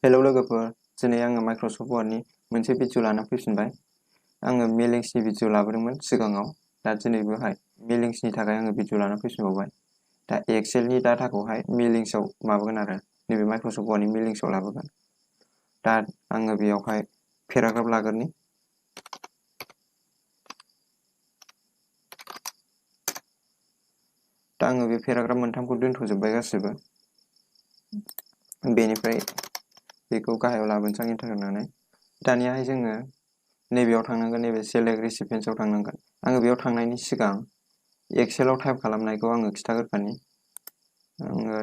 Hello लोगोफोर, दिनै आङो माइक्रसफ्ट वार्डनि मोनसे भिडिअ लाना फैफिनबाय। आङो मेलिंसनि भिडिअ लाबोदोंमोन सिगाङाव, दा दिनैबोहाय मेलिंसनि थाखाय आङो भिडिअ लाना फैफिनबावबाय। दा एक्सेलनि डाटाखौहाय मेलिंसआव माबागोन आरो नैबे माइक्रसफ्ट वार्डनि मेलिंसआव लाबोगोन। दा आङो बेयावहाय पेराग्राफ लाग्रोनि। दा आङो बे पेराग्राफ मोनथामखौ दोनथ'जोबबाय गासिबो। बेनिफ्राय बेखौ गाहायाव लाबोनोसै आं एन्टार होनानै। दानियाहाय जोङो नैबेयाव थांनांगोन, नैबे सेलेक्ट रिसिपियेन्ट्सआव थांनांगोन। आङो बेयाव थांनायनि सिगां एक्सेलाव टाइप खालामनायखौ आङो खिथाग्रोखानि। आङो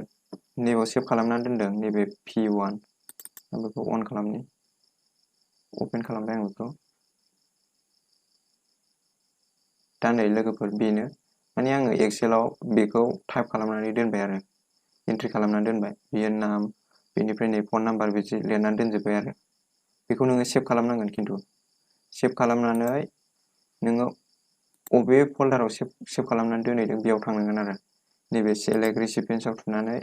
नैबेयाव सेभ खालामनानै दोनदों, नैबे P1। आं बेखौ अन खालामनि, अपेन खालामबाय आं बेखौ। दा नै लोगोफोर बेनो, माने आङो एक्सेलाव बेखौ टाइप खालामनानै दोनबाय आरो एन्ट्रि खालामनानै दोनबाय। बेयो नाम, बेनिफ्राय नै फन नाम्बार बिदि लिरनानै दोनजोब्बाय आरो। बेखौ नोङो सेभ खालामनांगोन, खिन्थु सेभ खालामनानै नोङो अबे फल्डाराव सेभ खालामनानै दोनहैदों बेयाव थांनांगोन आरो। नैबे सेलेक्ट रिसिपियेन्ट्सआव थुनानै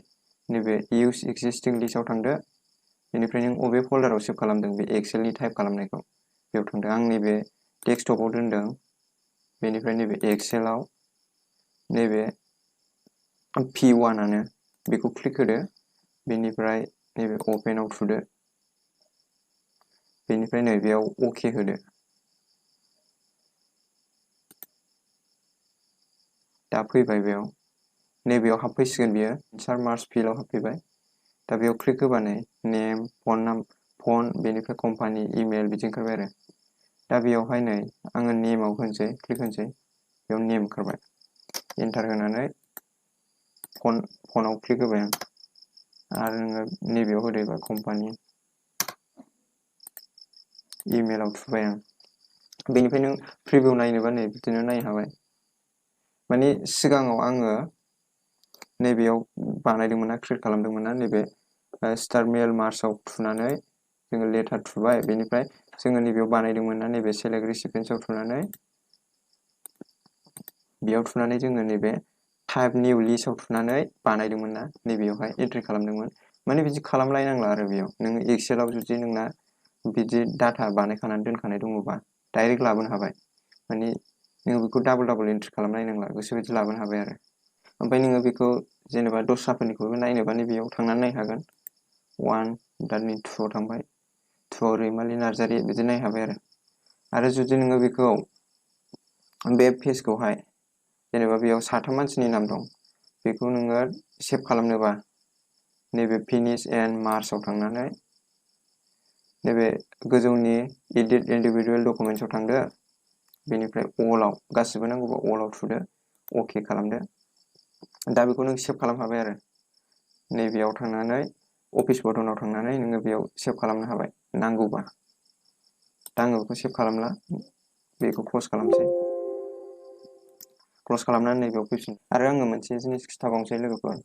नैबे इउज एक्जिस्टिं लिस्टआव थांदो। बेनिफ्राय नों अबे फल्डाराव सेभ खालामदों बे एक्सेलनि टाइप खालामनायखौ बेयाव थांदो। आं नैबे डेस्कटपआव दोनदों। बेनिफ्राय नैबे एक्सेलाव नैबे P1आनो, बेखौ क्लिक होदो। बेनिफ्राय नैबे अपेनाव थुदो। बेनिफ्राय नै बेयाव अके होदो। दा फैबाय बेयाव, नैबेयाव हाबफैसिगोन बियो, इनसार्ट मार्ज फिल्डआव हाबफैबाय। दा बेयाव क्लिक होबानो नेम, फन, बेनिफ्राय कम्पानि, इमेल बिदि ओंखारबाय आरो। दा बेयावहाय नै आङो नेमाव होनोसै, क्लिक होनोसै। बेयाव नेम ओंखारबाय। एन्टार होनानै फनाव क्लिक होबाय आं। आरो नोङो नैबेयाव होदो कम्पानि, इमेलाव थुबाय आं। बेनिफ्राय नों प्रिभिउ नायनोबा नै बिदिनो नायनो हाबाय। माने सिगाङाव आङो नैबेयाव बानायदोंमोन ना, क्रिएट खालामदोंमोन ना, नैबे स्टार मेल मार्चआव थुनानै जोङो लेटार थुबाय। बेनिफ्राय जोङो नैबेयाव बानायदोंमोन ना, नैबे सेलेक्ट रिसिपियेन्ट्सआव थुनानै बेयाव थुनानै जोङो नैबे टाइप निउ लिस्टआव थुनानै बानायदोंमोन ना, नैबेयावहाय एन्ट्रि खालामदोंमोन। माने बिदि खालामलायनांला आरो बेयाव। नोङो एक्सेलाव जुदि नोंना बिदि डाटा बानायखानानै दोनखानाय दङबा डाइरेक्ट लाबोनो हाबाय। माने नोङो बेखौ डाबल एन्ट्रि खालामलायनांला, गोसोबायदि लाबोनो हाबाय आरो। ओमफ्राय नोङो बेखौ जेनेबा दस्राफोरनिखौबो नायनोबा बेयाव थांनानै नायनो हागोन। 1, दा नै 2आव थांबाय। 2आव रैमालि नार्जारि बिदि नायनो हाबाय आरो जुदि नोङो बेखौ बे पेजखौहाय जेनेबा बेयाव 3 मानसिनि नाम दं, बेखौ नोङो सेभ खालामनोबा नैबे फिनिश एन्ड मार्चआव थांनानै नैबे गोजौनि एडिट इन्डिभिजुवेल डकुमेन्ट्सआव थांदो। बेनिफ्राय अलाव, गासिबो नांगौबा अलाव थुदो, अके खालामदो। दा बेखौ नों सेभ खालामनो हाबाय आरो। नैबेयाव थांनानै अफिस बटनाव थांनानै नोङो बेयाव सेभ खालामनो हाबाय नांगौबा। दा आङो बेखौ सेभ खालामला, बेखौ क्लस खालामसै। क्लस खालामनानै नैबेयाव फैफिन। आरो आङो मोनसे जिनिस खिथाबावनोसै लोगोफोर।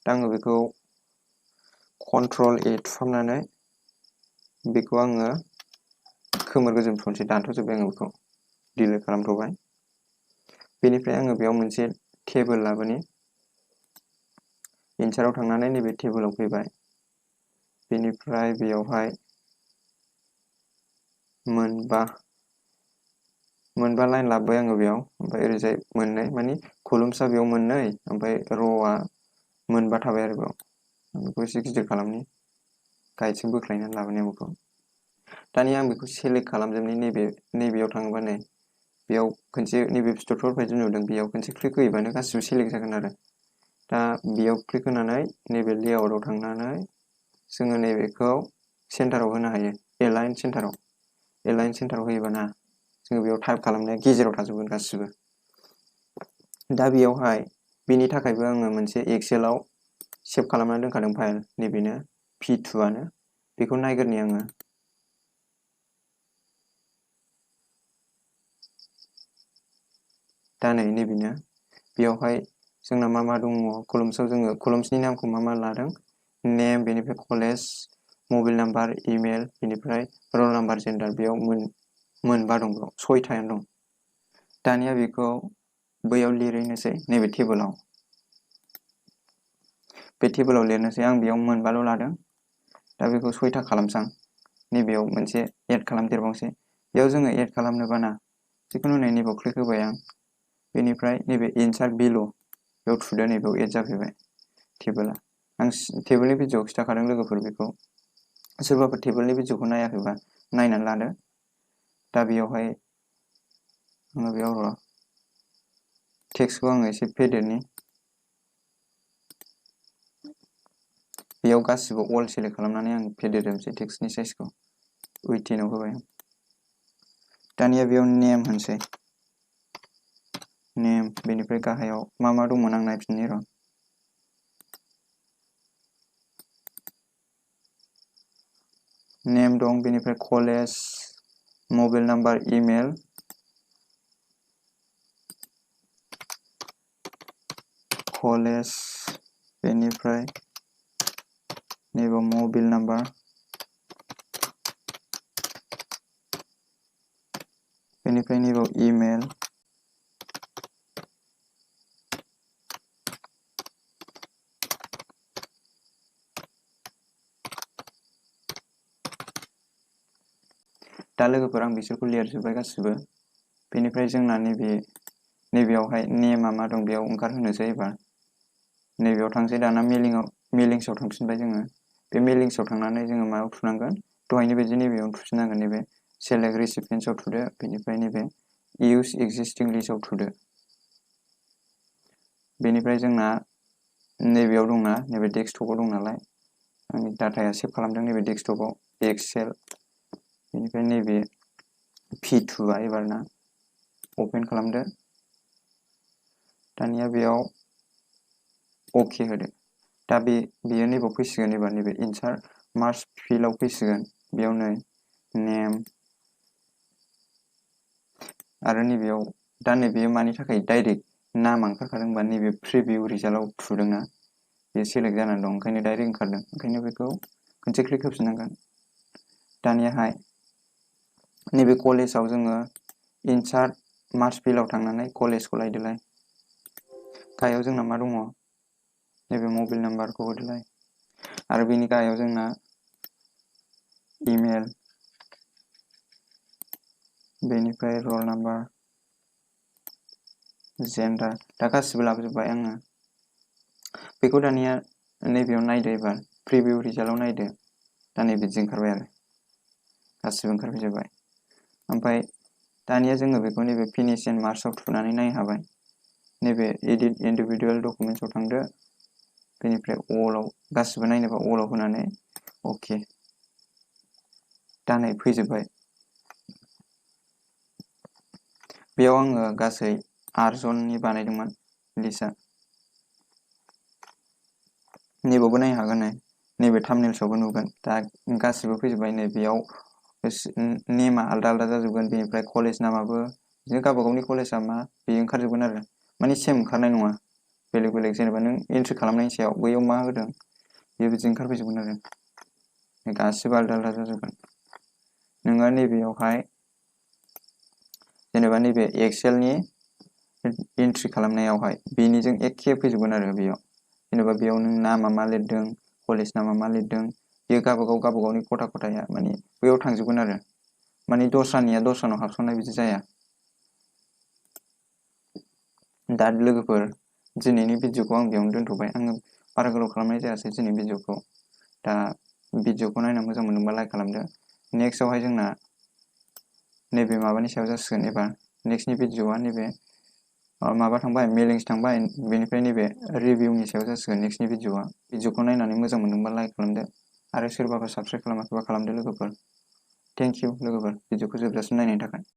दा आङो बेखौ Ctrl+A थुखांनानै बेखौ आङो खोमोर गोजोंथ'नोसै, दानथ'जोब्बाय आङो बेखौ, डिलिट खालामथ'बाय। बेनिफ्राय आङो बेयाव मोनसे टेबोल लाबोनि। इनसार्टआव थांनानै नैबे टेबोलाव फैबाय। बेनिफ्राय बेयावहाय मोनबा लाइन लाबोबाय आङो बेयाव। ओमफ्राय ओरैजाय मोननै, माने कलम्सआ बेयाव मोननै, ओमफ्राय र'आ मोनबा थाबाय आरो बेयाव। आं बेखौ एसे गिदिर खालामनि, गाइडसिम बोख्लायनानै लाबोनि आं बेखौ। दानिया आं बेखौ सेलेक्ट खालामजोबनि। नैबेयाव थाङोबा नै बेयाव खनसे नैबे फिथरफोर बायदि नुदों, बेयाव खनसे क्लिक होयोबानो गासिबो सेलेक्ट जागोन आरो। दा बेयाव क्लिक होनानै नैबे लेआउटआव थांनानै जोङो नैबेखौ सेन्टाराव होनो हायो, एलाइन सेन्टाराव होयोबाना जोङो बेयाव टाइप खालामनाया गेजेराव थाजोबगोन गासिबो। दा बेयावहाय बेनि थाखायबो आङो मोनसे एक्सेलाव सेभ खालामनानै दोनखादों फाइल, नैबेनो P2आनो। बेखौ नायग्रोनि आङो। दा नैबेनो, बेयावहाय जोंना मा दङ कलम्सआव, जोङो कलम्सनि नामखौ मा लादों, नेम, बेनिफ्राय कलेज, मबाइल नाम्बार, इमेल, बेनिफ्राय रल नाम्बार, जेन्डार। बेयाव मोनबा दं, बेयाव 6थायानो दं। दानिया बेखौ बैयाव लिरहैनोसै, नैबे टेबोलाव। बे टेबोलाव लिरनोसै। आं बेयाव मोनबाल' लादों। दा बेखौ 6था खालामसां नैबेयाव मोनसे एड खालामदेरबावसै बेयाव जोङो एड खालामनोबाना जिखुनु नैबेयाव क्लिक होबाय आं बेनिफ्राय नैबे इनसार्ट बिल' बेयाव थुदो नैबेयाव एड जाफैबाय टेबोला आं टेबोलनि भिडिअ'आव खिन्थाखादों लोगोफोर बेखौ सोरबाफोर टेबोलनि भिडिअ'खौ नायाखैबा नायनानै लादो दा बेयावहाय आङो बेयाव र' टेक्सटखौ आङो एसे फेदेरनि बेयाव गासिबो अल सेलेक्ट खालामनानै आं फेदेरजोबसै टेक्सटनि साइजखौ 18 आव होबाय दानिया बेयाव नेम होनसै नेम बेनिफ्राय गाहायाव मा दंमोन आं नायफिननि र' नेम दं बेनिफ्राय college mobile number email college बेनिफ्राय नैबे मबाइल नाम्बार बेनिफ्राय नैबे इमेल दा लोगोफोर आं बिसोरखौ लिरजोब्बाय गासिबो बेनिफ्राय जोंना नैबेयावहाय नेमा मा दं बेयाव ओंखारहोनोसै एबार नैबेयाव थांसै दाना मेलिंसआव थांफिनबाय जोङो बे मेलिंसआव थांनानै जोङो मायाव थुनांगोन दहायनि बायदि नैबेयाव थुफिननांगोन नैबे सेलेक्ट रिसिपियेन्ट्सआव थुदो बेनिफ्राय नैबे इउज एक्जिस्टिं लिस्टआव थुदो बेनिफ्राय जोंना नैबेयाव दंना नैबे डेस्कटपआव दं नालाय आंनि डाटाया सेभ खालामदों नैबे डेस्कटपआव एक्सेल बेनिफ्राय नैबे P2आ एबारना अपेन खालामदो दानिया बेयाव अके होदो दा बेयो नैबेयाव फैसिगोन एबार नैबे इनसार्ट मार्कस फिल्डआव फैसिगोन बेयाव नै नेम आरो नैबेयाव दा नैबेयो मानि थाखाय डाइरेक्ट नामा ओंखारखादों होनबा नैबे प्रिभिउ रिजाल्टआव थुदोंना बेयो सेलेक्ट जानानै दं ओंखायनो डाइरेक्ट ओंखारदों ओंखायनो बेखौ खनसे क्लिक होफिननांगोन दानियाहाय नैबे कलेजाव जोङो इनसार्ट मार्कस फिल्डआव थांनानै कलेजखौ लायदोलाय गाहायाव जोंना मा दङ नैबे मबाइल नाम्बारखौ होदोलाय आरो बेनि गाहायाव जोंना इमेल बेनिफ्राय रल नाम्बार जेन्डार दा गासिबो लाबोजोब्बाय आङो बेखौ दानिया नैबेयाव नायदो एबार प्रिभिउ रिजाल्टआव नायदो दा नैबिदि ओंखारबाय आरो गासिबो ओंखारफैजोब्बाय ओमफ्राय दानिया जोङो बेखौ नैबे फिनिश एन्ड मार्क्सआव थुनानै नायनो हाबाय नैबे एडिट इन्डिभिजुवेल डकुमेन्ट्सआव थांदो बेनिफ्राय अलाव गासिबो नायनोबा अलाव होनानै अके दा नै फैजोब्बाय बेयाव आङो गासै 8 जननि बानायदोंमोन लिस्टआ नैबावबो नायनो हागोन नैबे थाम्बनेल्सआवबो नुगोन दा गासिबो फैजोब्बाय नै बेयाव नेमा आलदा आलदा जाजोबगोन बेनिफ्राय कलेज नामाबो बिदिनो गावबा गावनि कलेजआ मा बेयो ओंखारजोबगोन आरो माने सेम ओंखारनाय नङा बेलेग बेलेग जेनेबा नों एन्ट्रि खालामनायनि सायाव बैयाव मा होदों बेयो बिदि ओंखारफैजोबगोन आरो गासिबो आलदा आलदा जाजोबगोन नोङो नैबेयावहाय जेनेबा नैबे एक्सेलनि एन्ट्रि खालामनायावहाय बेनिजों एखे फैजोबगोन आरो बेयाव जेनेबा बेयाव नों नामा मा लिरदों कलेज नामा मा लिरदों बेयो गावबागावनि खथाया माने बैयाव थांजोबगोन आरो माने दस्रानिया दस्रानाव हाबसननाय बिदि जाया दा लोगोफोर दिनैनि भिडिअखौ आं बेयावनो दोनथ'बाय आङो बारा गोलाव खालामनाय जायासै दिनै भिडिअखौ दा भिडिअखौ नायना मोजां मोनोबा लाइक खालामदो नेक्स्टआवहाय जोंना नैबे माबानि सायाव जासिगोन एबार नेक्स्टनि भिडिअआ नैबे माबा थांबाय मेलिंस थांबाय बेनिफ्राय नैबे रिभिउनि सायाव जासिगोन नेक्स्टनि भिडिअखौ नायनानै मोजां मोनदोंबा लाइक खालामदो आरो सोरबाफोर साबस्क्राइब खालामाखैबा खालामदो लोगोफोर थेंक इउ लोगोफोर भिडिअखौ जोबजासिम नायनायनि थाखाय